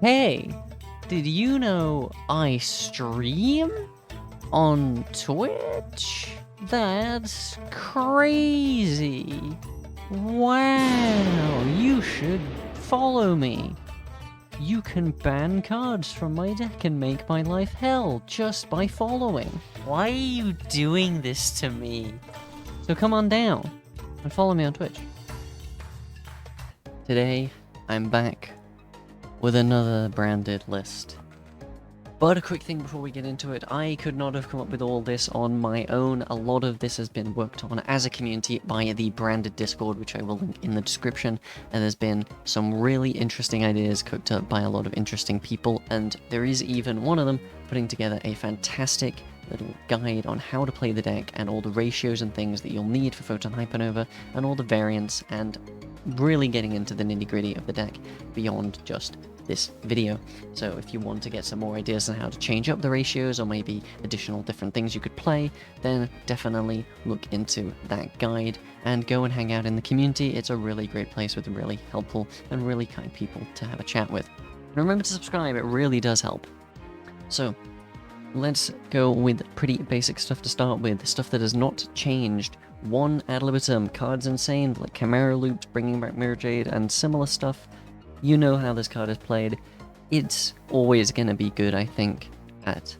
Hey, did you know I stream on Twitch? That's crazy. Wow, you should follow me. You can ban cards from my deck and make my life hell just by following. Why are you doing this to me? So come on down and follow me on Twitch. Today, I'm back with another branded list. But a quick thing before we get into it, I could not have come up with all this on my own. A lot of this has been worked on as a community by the branded Discord, which I will link in the description, and there's been some really interesting ideas cooked up by a lot of interesting people, and there is even one of them putting together a fantastic little guide on how to play the deck and all the ratios and things that you'll need for Photon Hypernova and all the variants, and really getting into the nitty-gritty of the deck beyond just this video. So if you want to get some more ideas on how to change up the ratios or maybe additional different things you could play, then definitely look into that guide and go and hang out in the community. It's a really great place with really helpful and really kind people to have a chat with. And remember to subscribe, it really does help. So let's go with pretty basic stuff to start with, stuff that has not changed one ad libitum. Cards insane, like Chimera Loops, bringing back Mirror Jade, and similar stuff. You know how this card is played. It's always going to be good, I think, at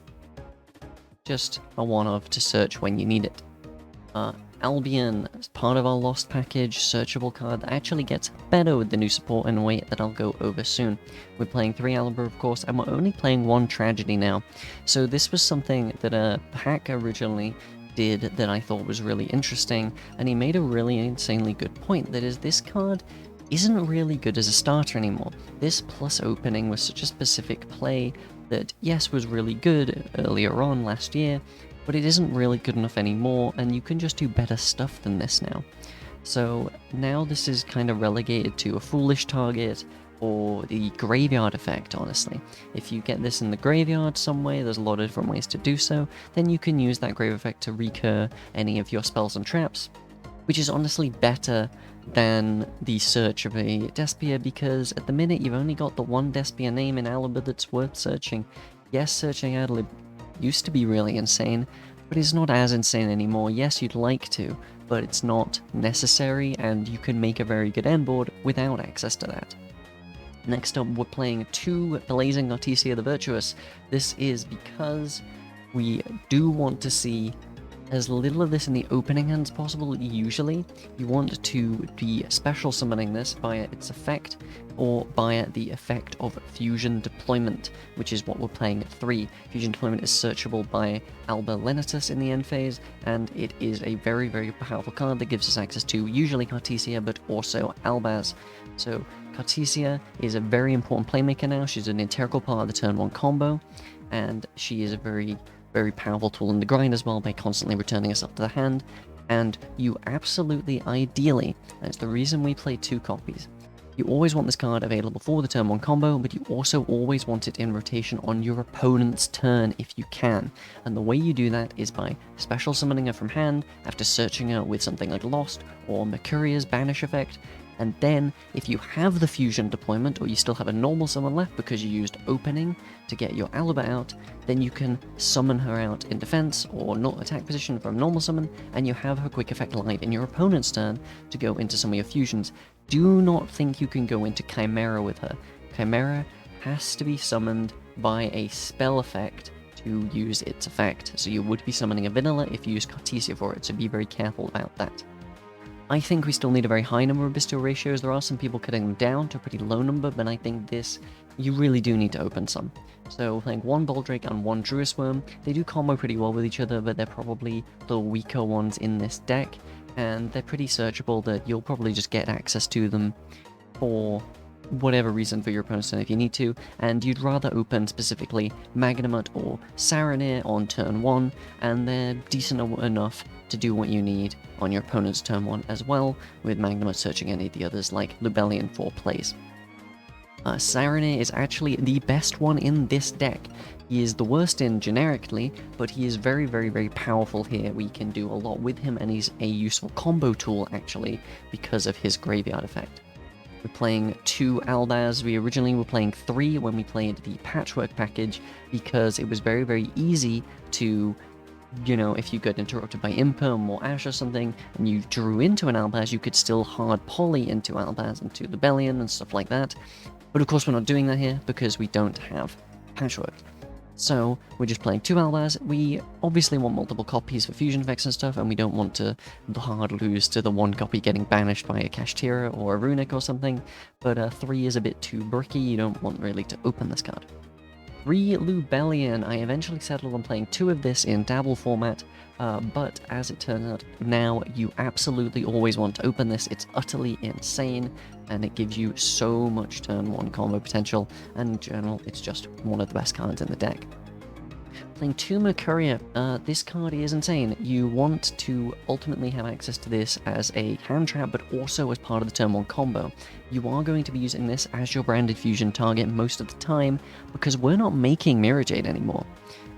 just a one-of to search when you need it. Albion, as part of our Lost package, searchable card that actually gets better with the new support in a way that I'll go over soon. We're playing 3 Alibur, of course, and we're only playing 1 Tragedy now. So this was something that a hack originally did that I thought was really interesting, and he made a really insanely good point. That is, this card isn't really good as a starter anymore. This plus opening was such a specific play that, yes, was really good earlier on last year, but it isn't really good enough anymore, and you can just do better stuff than this now. So now this is kind of relegated to a foolish target or the graveyard effect, honestly. If you get this in the graveyard some way, there's a lot of different ways to do so, then you can use that grave effect to recur any of your spells and traps, which is honestly better than the search of a Despia, because at the minute you've only got the one Despia name in Alibur that's worth searching. Yes, searching Adlib used to be really insane, but it's not as insane anymore. Yes, you'd like to, but it's not necessary, and you can make a very good end board without access to that. Next up, we're playing 2 Blazing Artesia the Virtuous. This is because we do want to see as little of this in the opening hand as possible. Usually, you want to be special summoning this via its effect, or via the effect of Fusion Deployment, which is what we're playing at 3. Fusion Deployment is searchable by Alba Lenatus in the end phase, and it is a very, very powerful card that gives us access to usually Cartesia, but also Albaz. So Cartesia is a very important playmaker now. She's an integral part of the turn 1 combo, and she is a very powerful tool in the grind as well by constantly returning us up to the hand. And you absolutely, ideally, and it's the reason we play 2 copies, you always want this card available for the turn 1 combo, but you also always want it in rotation on your opponent's turn if you can. And the way you do that is by special summoning her from hand after searching her with something like Lost or Mercuria's Banish effect. And then, if you have the Fusion Deployment, or you still have a normal summon left because you used opening to get your Alibur out, then you can summon her out in defense or not attack position from normal summon, and you have her quick effect live in your opponent's turn to go into some of your fusions. Do not think you can go into Chimera with her. Chimera has to be summoned by a spell effect to use its effect, so you would be summoning a vanilla if you use Cartesia for it, so be very careful about that. I think we still need a very high number of Bystial ratios. There are some people cutting them down to a pretty low number, but I think this, you really do need to open some. So we're playing 1 Boldrake and 1 Druis Worm. They do combo pretty well with each other, but they're probably the weaker ones in this deck, and they're pretty searchable that you'll probably just get access to them for whatever reason for your opponent's turn if you need to, and you'd rather open specifically Magnamut or Saronir on turn 1, and they're decent enough to do what you need on your opponent's turn 1 as well, with Magnamut searching any of the others like Lubellion for plays. Saronir is actually the best one in this deck. He is the worst in generically, but he is very, very powerful here. We can do a lot with him, and he's a useful combo tool actually because of his graveyard effect. We're playing 2 Albaz. We originally were playing 3 when we played the Patchwork package, because it was very, very easy to, you know, if you got interrupted by Imperm or Ash or something, and you drew into an Albaz, you could still hard poly into Albaz, into Libellion and stuff like that. But of course we're not doing that here, because we don't have Patchwork. So we're just playing 2 Albaz. We obviously want multiple copies for fusion effects and stuff, and we don't want to hard lose to the 1 copy getting banished by a Kashtira or a Runic or something, but 3 is a bit too bricky. You don't want really to open this card. 3 Lubellion. I eventually settled on playing 2 of this in Dabble format, but as it turns out now, you absolutely always want to open this. It's utterly insane, and it gives you so much turn 1 combo potential, and in general, it's just one of the best cards in the deck. Playing 2 Mercuria, this card is insane. You want to ultimately have access to this as a hand trap, but also as part of the turn 1 combo. You are going to be using this as your branded fusion target most of the time, because we're not making Mirror Jade anymore.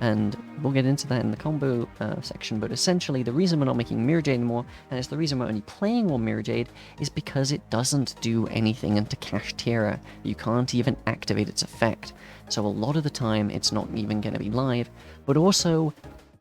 And we'll get into that in the combo section, but essentially the reason we're not making Mirror Jade anymore, and it's the reason we're only playing 1 Mirror Jade, is because it doesn't do anything into Kashtira. You can't even activate its effect. So a lot of the time it's not even going to be live, but also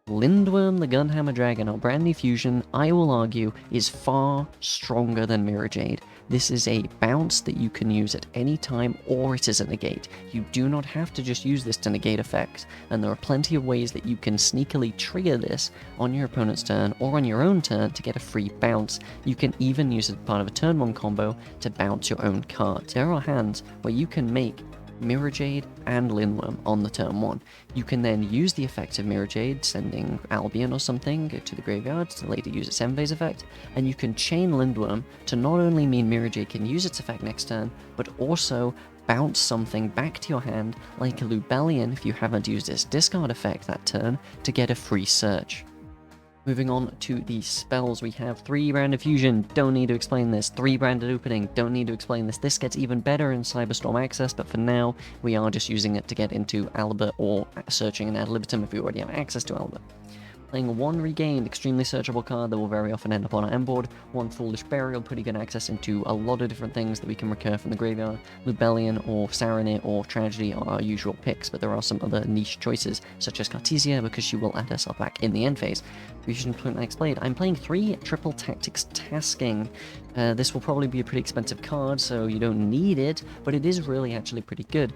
Lindworm the Gunhammer Dragon, our brand new fusion, I will argue, is far stronger than Mirror Jade. This is a bounce that you can use at any time, or it is a negate. You do not have to just use this to negate effects, and there are plenty of ways that you can sneakily trigger this on your opponent's turn or on your own turn to get a free bounce. You can even use it as part of a turn 1 combo to bounce your own card. There are hands where you can make Mirror Jade and Lindworm on the turn 1. You can then use the effect of Mirror Jade, sending Albion or something to the graveyard to later use its end phase effect, and you can chain Lindworm to not only mean Mirror Jade can use its effect next turn, but also bounce something back to your hand, like a Lubellion if you haven't used its discard effect that turn, to get a free search. Moving on to the spells, we have 3 Branded Fusion, don't need to explain this, 3 Branded Opening, don't need to explain this. This gets even better in Cyberstorm Access, but for now, we are just using it to get into Alba or searching an Ad Libitum if we already have access to Alba. Playing 1 Regained, extremely searchable card that will very often end up on our end board. 1 Foolish Burial, pretty good access into a lot of different things that we can recur from the graveyard. Lubellion or Saronir or Tragedy are our usual picks, but there are some other niche choices, such as Cartesia, because she will add herself back in the end phase. Fusion Point Next Blade. I'm playing 3 Triple Tactics Tasking. This will probably be a pretty expensive card, so you don't need it, but it is really actually pretty good.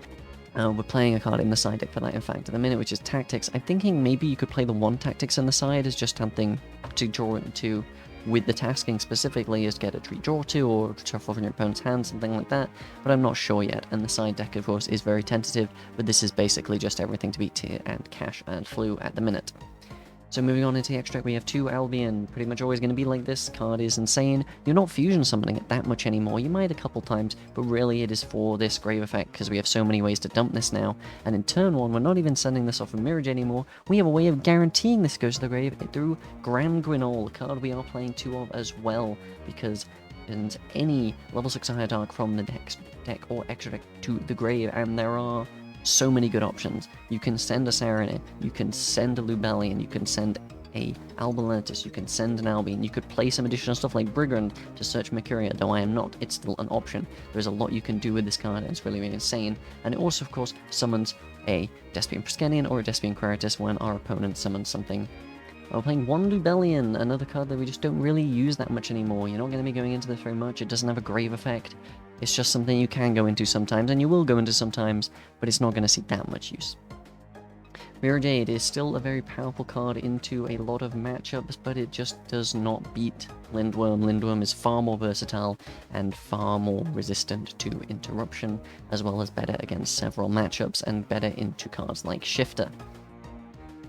We're playing a card in the side deck for that, in fact, at the minute, which is Tactics. I'm thinking maybe you could play the 1 Tactics on the side as just something to draw into with the tasking specifically, is get a tree draw to, or shuffle from your opponent's hand, something like that, but I'm not sure yet, and the side deck, of course, is very tentative, but this is basically just everything to beat Tyr and Cash and Flu at the minute. So moving on into the extract, we have 2 Albion, pretty much always going to be like this. Card is insane. You're not fusion summoning it that much anymore. You might a couple times, but really it is for this grave effect, because we have so many ways to dump this now. And in turn 1, we're not even sending this off of Mirror Jade anymore. We have a way of guaranteeing this goes to the grave through Grand Guignol, a card we are playing 2 of as well, because sends any level 6 or higher dark from the deck or extra deck to the grave, and there are so many good options. You can send a Saronir, you can send a Lubellion, you can send a Albalentus, you can send an Albion, you could play some additional stuff like Brigand to search Mercuria, though I am not, it's still an option. There's a lot you can do with this card, and it's really, really insane. And it also, of course, summons a Despian Priscanian or a Despian Quiritus when our opponent summons something. We're playing 1 Lubellion, another card that we just don't really use that much anymore. You're not going to be going into this very much, it doesn't have a grave effect. It's just something you can go into sometimes, and you will go into sometimes, but it's not going to see that much use. Mirror Jade is still a very powerful card into a lot of matchups, but it just does not beat Lindworm. Lindworm is far more versatile and far more resistant to interruption, as well as better against several matchups and better into cards like Shifter.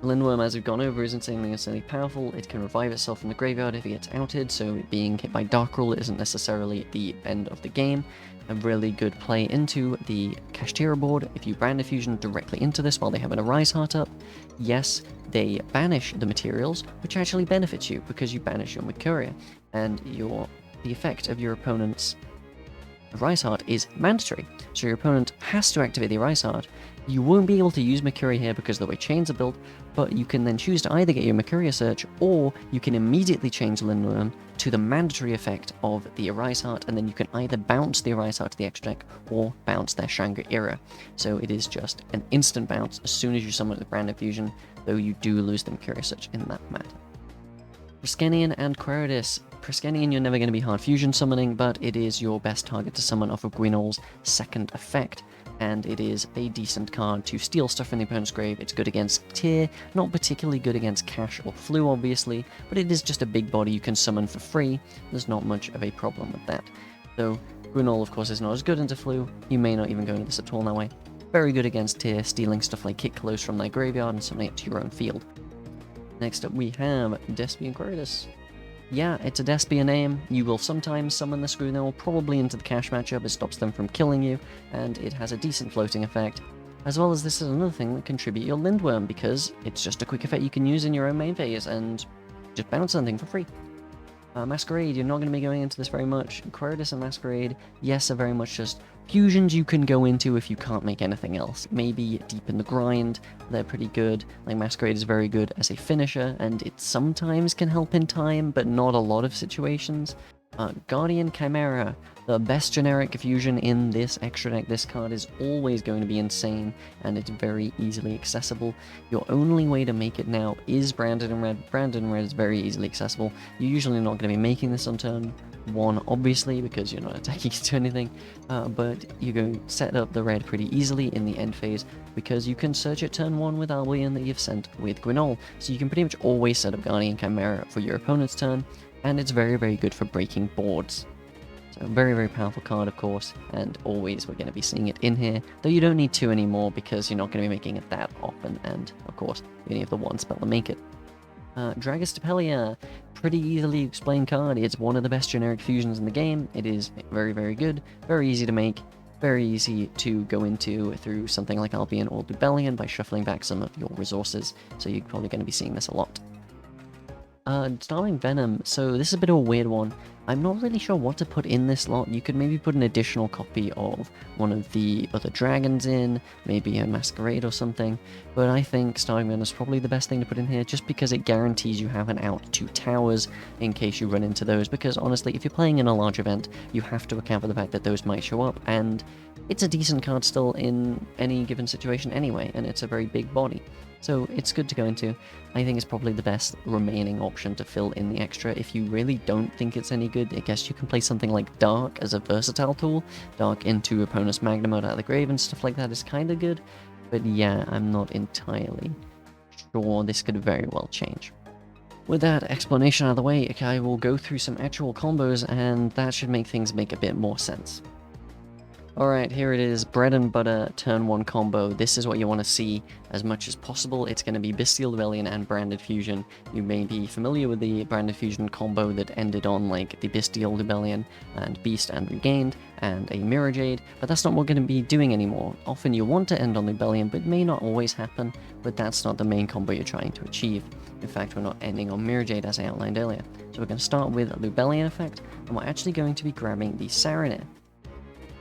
Lindworm, as we've gone over, is insanely powerful. It can revive itself from the graveyard if it gets outed, so being hit by Dark Rule isn't necessarily the end of the game. A really good play into the Kashtira board. If you brand a fusion directly into this while they have an Arise Heart up, yes, they banish the materials, which actually benefits you because you banish your Mercuria, and the effect of your opponent's Arise Heart is mandatory, so your opponent has to activate the Arise Heart. You won't be able to use Mercuria here because of the way chains are built, but you can then choose to either get your Mercuria search, or you can immediately change Lindworm to the mandatory effect of the Arise Heart, and then you can either bounce the Arise Heart to the extra deck or bounce their Shangri-Ira. So it is just an instant bounce as soon as you summon it with Branded Fusion, though you do lose the Mercurial Surge in that matter. Priskenian and Queridus. Priskenian you're never going to be hard fusion summoning, but it is your best target to summon off of Gwynol's second effect, and it is a decent card to steal stuff from the opponent's grave. It's good against Tyr, not particularly good against Cash or Flu obviously, but it is just a big body you can summon for free. There's not much of a problem with that. So Gwynol of course is not as good into Flu, you may not even go into this at all that way. Very good against Tyr, stealing stuff like Kick Close from their graveyard and summoning it to your own field. Next up we have Despia and Queridus. Yeah, it's a Despia name. You will sometimes summon the Skarlon, probably into the Cash matchup. It stops them from killing you, and it has a decent floating effect. As well as this is another thing that contributes your Lindworm, because it's just a quick effect you can use in your own main phase, and just bounce something for free. Masquerade, you're not going to be going into this very much. Queridus and Masquerade, yes, are very much just fusions you can go into if you can't make anything else. Maybe deep in the grind, they're pretty good. Like Masquerade is very good as a finisher, and it sometimes can help in time, but not a lot of situations. Guardian Chimera, the best generic fusion in this extra deck. This card is always going to be insane, and it's very easily accessible. Your only way to make it now is Branded in Red. Branded in Red is very easily accessible. You're usually not going to be making this on turn 1, obviously, because you're not attacking to anything, but you go set up the red pretty easily in the end phase, because you can search it turn 1 with Albion that you've sent with Gwynol, so you can pretty much always set up Guardian Chimera for your opponent's turn, and it's very, very good for breaking boards. So very, very powerful card, of course, and always we're going to be seeing it in here, though you don't need 2 anymore, because you're not going to be making it that often, and, of course, you only have the 1 spell to make it. Dragostapelia, pretty easily explained card. It's one of the best generic fusions in the game. It is very, very good, very easy to make, very easy to go into through something like Albion or Lubellion by shuffling back some of your resources, so you're probably going to be seeing this a lot. Starving Venom, so this is a bit of a weird one. I'm not really sure what to put in this lot. You could maybe put an additional copy of one of the other dragons in, maybe a Masquerade or something, but I think Starving Venom is probably the best thing to put in here, just because it guarantees you have an out to towers in case you run into those, because honestly, if you're playing in a large event, you have to account for the fact that those might show up, and it's a decent card still in any given situation anyway, and it's a very big body. So it's good to go into. I think it's probably the best remaining option to fill in the extra. If you really don't think it's any good, I guess you can play something like Dark as a versatile tool. Dark into opponent's Magna Mode out of the grave and stuff like that is kind of good. But yeah, I'm not entirely sure. This could very well change. With that explanation out of the way, I will go through some actual combos, and that should make things make a bit more sense. Alright, here it is, bread and butter turn 1 combo. This is what you want to see as much as possible. It's going to be Bystial Rebellion and Branded Fusion. You may be familiar with the Branded Fusion combo that ended on like the Bystial Rebellion and Beast and Regained and a Mirror Jade, but that's not what we're going to be doing anymore. Often you want to end on Rebellion, but it may not always happen, but that's not the main combo you're trying to achieve. In fact, we're not ending on Mirror Jade as I outlined earlier. So we're going to start with a Rebellion effect, and we're actually going to be grabbing the Saronir.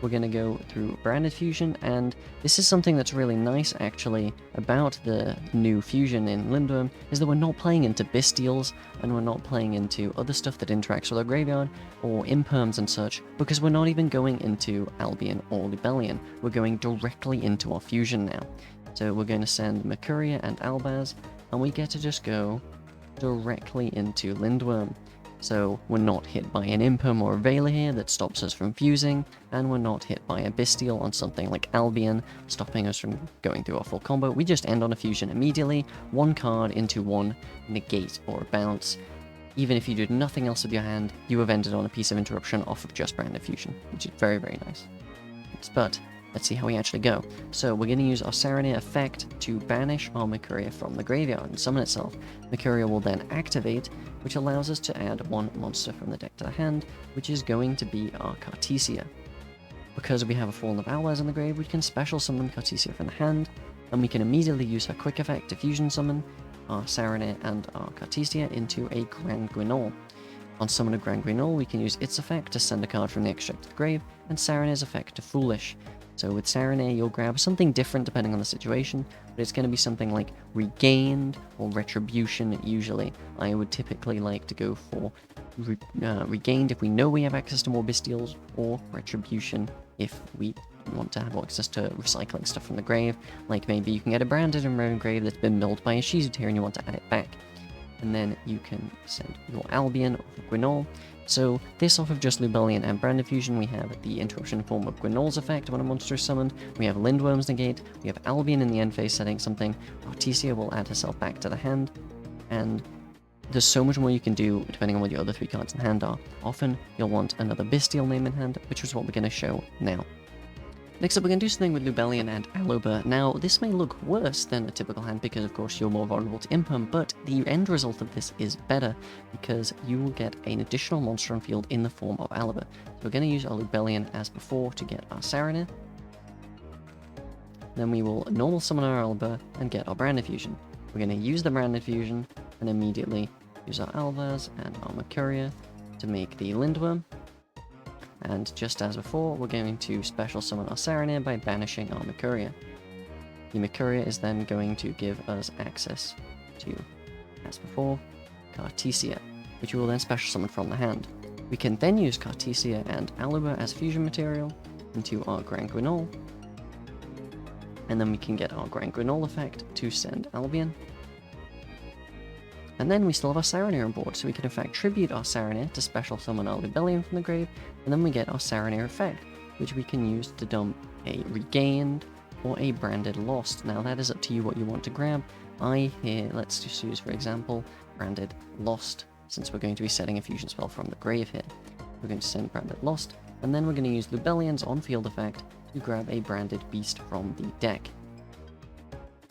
We're going to go through Branded Fusion, and this is something that's really nice, actually, about the new fusion in Lindworm, is that we're not playing into Bystials, and we're not playing into other stuff that interacts with our graveyard, or Imperms and such, because we're not even going into Albion or Rebellion. We're going directly into our fusion now. So we're going to send Mercuria and Albaz, and we get to just go directly into Lindworm. So we're not hit by an Imperm or a Veiler here that stops us from fusing, and we're not hit by a Bystial on something like Albion, stopping us from going through our full combo. We just end on a fusion immediately, 1 card into 1 negate or a bounce. Even if you did nothing else with your hand, you have ended on a piece of interruption off of just Branded Fusion, which is very, very nice. But let's see how we actually go. So we're going to use our Saronir effect to banish our Mercuria from the graveyard and summon itself. Mercuria will then activate, which allows us to add 1 monster from the deck to the hand, which is going to be our Cartesia. Because we have a Fallen of Albaz in the grave, we can special summon Cartesia from the hand, and we can immediately use her quick effect to fusion summon our Saronir and our Cartesia into a Grand Gwynol. On summon a Grand Gwynol, we can use its effect to send a card from the extract to the grave, and Saronir's effect to Foolish. So with Saranir, you'll grab something different depending on the situation, but it's going to be something like Regained or Retribution usually. I would typically like to go for Regained if we know we have access to more Bystials, or Retribution if we want to have access to recycling stuff from the grave. Like maybe you can get a branded and rare grave that's been milled by a Shizutair and you want to add it back. And then you can send your Albion off of Gwynol. So this off of just Lubellion and Branded Fusion, we have the interruption form of Gwynol's effect when a monster is summoned, we have Lindworm's negate, we have Albion in the end phase setting something, Artesia will add herself back to the hand, and there's so much more you can do depending on what your other 3 cards in hand are. Often you'll want another Bystial name in hand, which is what we're going to show now. Next up, we're going to do something with Lubellion and Aloba. Now, this may look worse than a typical hand because, of course, you're more vulnerable to Imperm, but the end result of this is better because you will get an additional monster on field in the form of Aloba. So we're going to use our Lubellion as before to get our Saranir. Then we will normal summon our Aloba and get our Branded Fusion. We're going to use the Branded Fusion and immediately use our Albaz and our Mercuria to make the Lindworm. And just as before, we're going to special summon our Saranir by banishing our Mercuria. The Mercuria is then going to give us access to, as before, Cartesia, which we will then special summon from the hand. We can then use Cartesia and Aluba as fusion material into our Grand Gwynol, and then we can get our Grand Gwynol effect to send Albion. And then we still have our Saranir on board, so we can in fact tribute our Saranir to special summon our Lubellion from the grave, and then we get our Saranir effect, which we can use to dump a Regained or a Branded Lost. Now that is up to you what you want to grab. Let's just use, for example, Branded Lost, since we're going to be setting a fusion spell from the grave here. We're going to send Branded Lost, and then we're going to use Lubellion's on-field effect to grab a Branded Beast from the deck.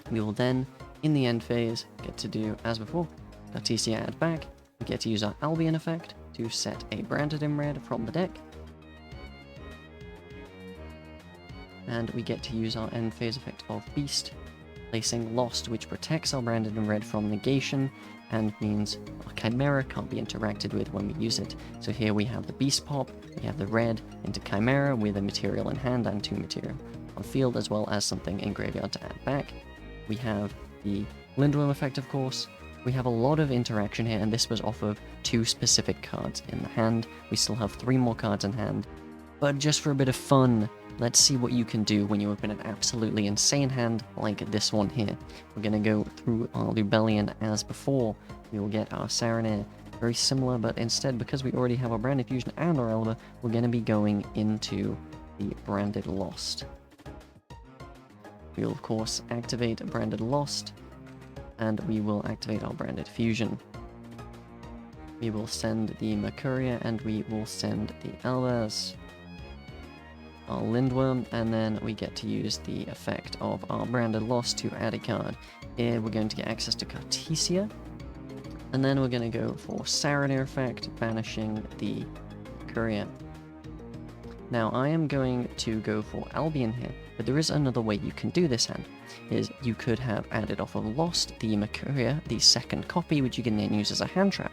We will then, in the end phase, get to do as before. Cartesia add back, we get to use our Albion effect to set a Branded in red from the deck. And we get to use our end phase effect of Beast, placing Lost, which protects our Branded in red from negation, and means our Chimera can't be interacted with when we use it. So here we have the Beast pop, we have the red into Chimera with a material in hand and 2 material on field, as well as something in graveyard to add back. We have the Lindworm effect, of course. We have a lot of interaction here, and this was off of 2 specific cards in the hand. We still have 3 more cards in hand. But just for a bit of fun, let's see what you can do when you open an absolutely insane hand like this one here. We're going to go through our Lubellion as before. We will get our Saranir, very similar, but instead, because we already have our Branded Fusion and our Elba, we're going to be going into the Branded Lost. We will, of course, activate Branded Lost, and we will activate our Branded Fusion. We will send the Mercuria, and we will send the Albaz, our Lindworm, and then we get to use the effect of our Branded Lost to add a card. Here we're going to get access to Cartesia, and then we're going to go for Saranir effect, banishing the Mercuria. Now I am going to go for Albion here, but there is another way you can do this hand. Is you could have added off of Lost the Mercuria, the second copy, which you can then use as a hand trap,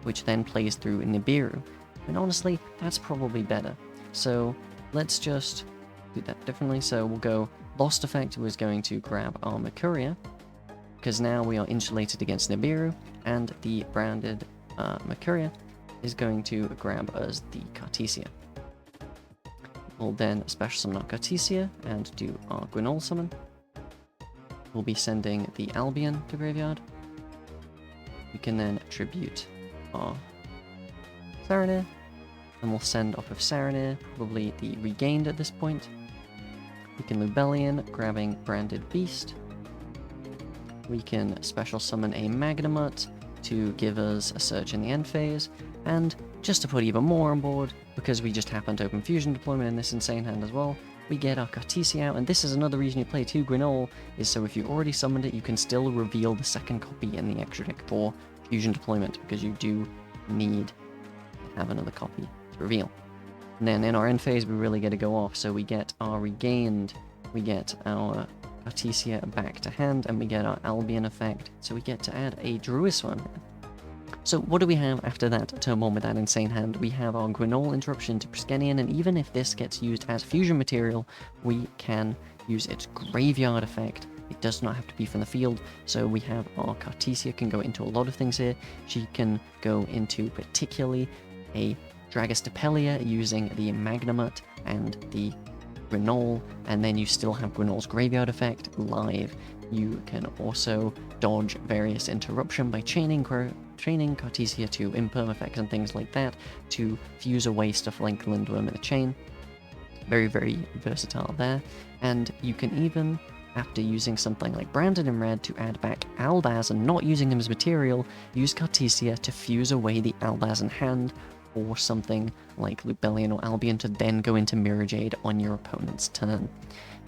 which then plays through Nibiru. And honestly, that's probably better. So let's just do that differently. So we'll go Lost effect was going to grab our Mercuria, because now we are insulated against Nibiru, and the Branded Mercuria is going to grab us the Cartesia. We'll then special summon our Cartesia and do our Gwynol summon. We'll be sending the Albion to graveyard. We can then tribute our Saranir, and we'll send off of Saranir, probably the Regained at this point. We can Lubellion, grabbing Branded Beast. We can special summon a Magnamut to give us a Surge in the end phase, and just to put even more on board, because we just happen to open Fusion Deployment in this insane hand as well, we get our Cartesia out, and this is another reason you play 2 Gwynol, is so if you already summoned it, you can still reveal the second copy in the extra deck for Fusion Deployment, because you do need to have another copy to reveal. And then in our end phase, we really get to go off, so we get our Regained, we get our Cartesia back to hand, and we get our Albion effect, so we get to add a Druiswan. So what do we have after that turn 1 with that insane hand? We have our Grenol Interruption to Priskenian, and even if this gets used as fusion material, we can use its Graveyard effect. It does not have to be from the field, so we have our Cartesia can go into a lot of things here. She can go into particularly a Dragostapelia using the Magnamut and the Grenol, and then you still have Grenol's Graveyard effect live. You can also dodge various interruption by chaining Cartesia to imperm effects and things like that to fuse away stuff like Lindworm in a chain. Very, very versatile there. And you can even, after using something like Branded in Red to add back Albaz and not using him as material, use Cartesia to fuse away the Albaz in hand, or something like Lubellion or Albion to then go into Mirror Jade on your opponent's turn.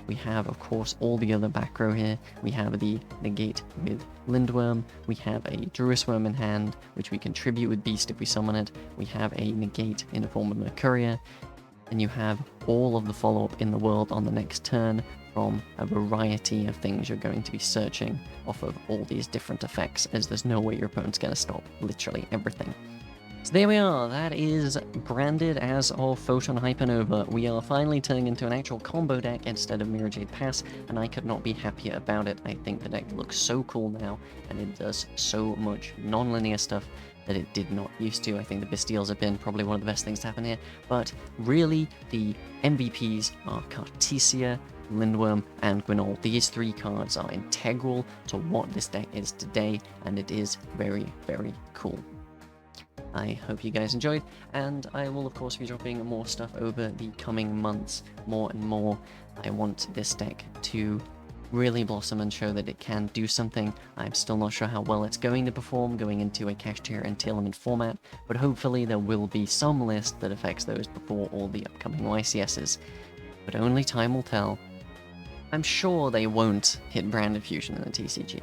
We have, of course, all the other back row here. We have the Negate with Lindworm. We have a Druisworm in hand, which we can tribute with Beast if we summon it. We have a Negate in the form of Mercuria. And you have all of the follow-up in the world on the next turn from a variety of things you're going to be searching off of all these different effects, as there's no way your opponent's going to stop literally everything. So there we are, that is branded as our Photon Hypernova. We are finally turning into an actual combo deck instead of Mirror Jade Pass, and I could not be happier about it. I think the deck looks so cool now, and it does so much non-linear stuff that it did not used to. I think the Bystials have been probably one of the best things to happen here, but really the MVPs are Cartesia, Lindworm, and Grenol. These 3 cards are integral to what this deck is today, and it is very, very cool. I hope you guys enjoyed, and I will of course be dropping more stuff over the coming months, more and more. I want this deck to really blossom and show that it can do something. I'm still not sure how well it's going to perform going into a cash tier and Tearlament format, but hopefully there will be some list that affects those before all the upcoming YCSs. But only time will tell. I'm sure they won't hit Branded Fusion in the TCG.